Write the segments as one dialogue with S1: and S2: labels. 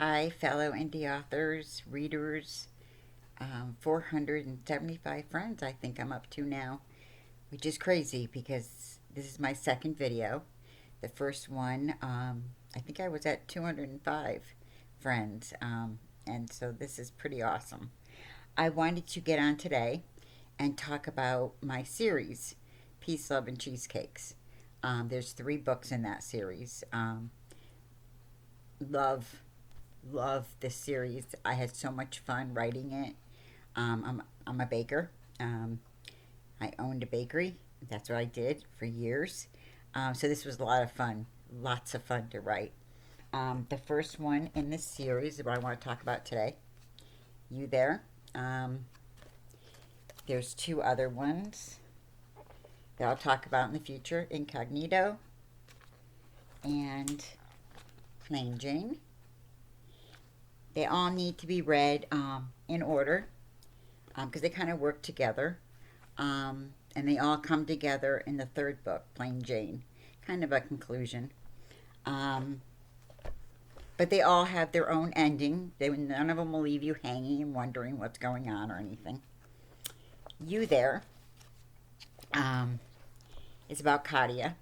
S1: Hi, fellow indie authors, readers, 475 friends I think I'm up to now, which is crazy because this is my second video. The first one, I think I was at 205 friends, and so this is pretty awesome. I wanted to get on today and talk about my series, Peace, Love, and Cheesecakes. There's three books in that series. Love this series. I had so much fun writing it. I'm a baker. Um, I owned a bakery. That's what I did for years. So this was a lot of fun. Lots of fun to write. The first one in this series is what I want to talk about today. You There. There's two other ones that I'll talk about in the future. Incognito and Plain Jane. They all need to be read in order because they kind of work together. And they all come together in the third book, Plain Jane. Kind of a conclusion. Um, but they all have their own ending. None of them will leave you hanging and wondering what's going on or anything. You There is about Katia.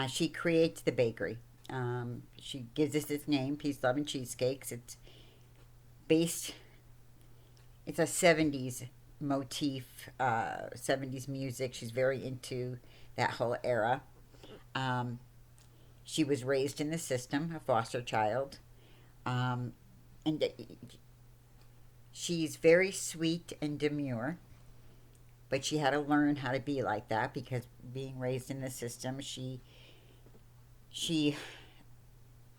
S1: She creates the bakery. She gives us its name, Peace, Love, and Cheesecakes. Based, it's a 70s motif, 70s music. She's very into that whole era. Um, she was raised in the system, a foster child. Um, and she's very sweet and demure, but she had to learn how to be like that because being raised in the system, she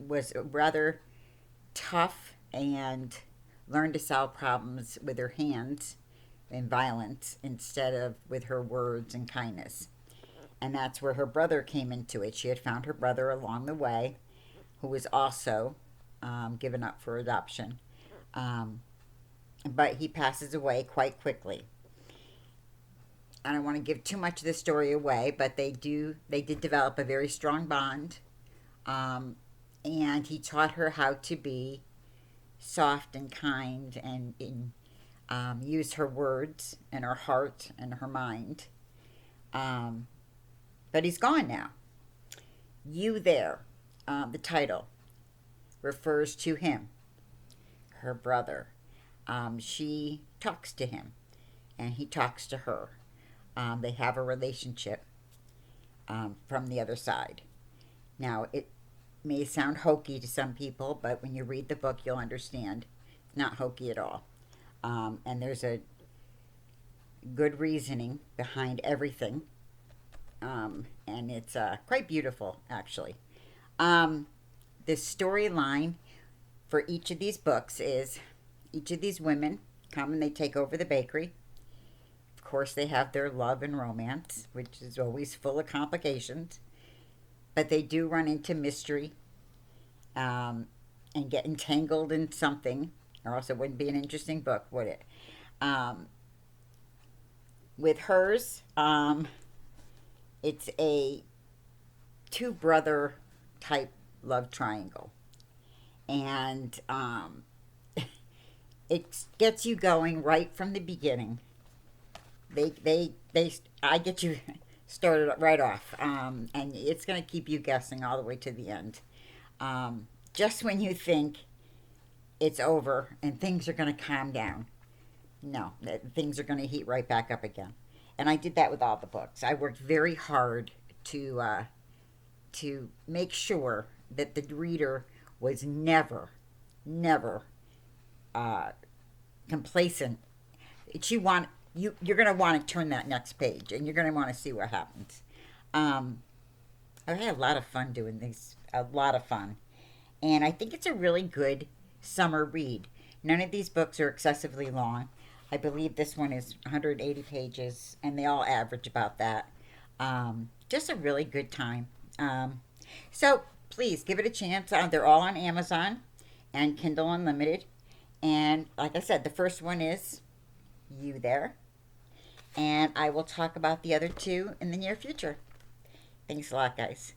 S1: was rather tough and learned to solve problems with her hands and violence instead of with her words and kindness. And that's where her brother came into it. She had found her brother along the way, who was also given up for adoption. Um, but he passes away quite quickly. I don't want to give too much of the story away, but they did develop a very strong bond. Um, and he taught her how to be soft and kind and use her words and her heart and her mind. Um, but he's gone now. You There, the title, refers to him, her brother. She talks to him and he talks to her. They have a relationship from the other side. Now, it may sound hokey to some people, but when you read the book, you'll understand it's not hokey at all. And there's a good reasoning behind everything. And it's quite beautiful, actually. Um, the storyline for each of these books is each of these women come and they take over the bakery. Of course, they have their love and romance, which is always full of complications. But they do run into mystery um, and get entangled in something, or else it wouldn't be an interesting book, would it? Um, with hers, it's a two brother type love triangle. And it gets you going right from the beginning. I get you started right off, and it's going to keep you guessing all the way to the end. Just when you think it's over and things are going to calm down, no, things are going to heat right back up again. And I did that with all the books. I worked very hard to make sure that the reader was never uh, complacent. She want you're going to want to turn that next page, and you're going to want to see what happens. Um, I had a lot of fun doing these. A lot of fun, and I think it's a really good summer read. None of these books are excessively long. I believe this one is 180 pages, and they all average about that. Just a really good time. So please give it a chance. They're all on Amazon and Kindle Unlimited. And like I said, the first one is You There. And I will talk about the other two in the near future. Thanks a lot, guys.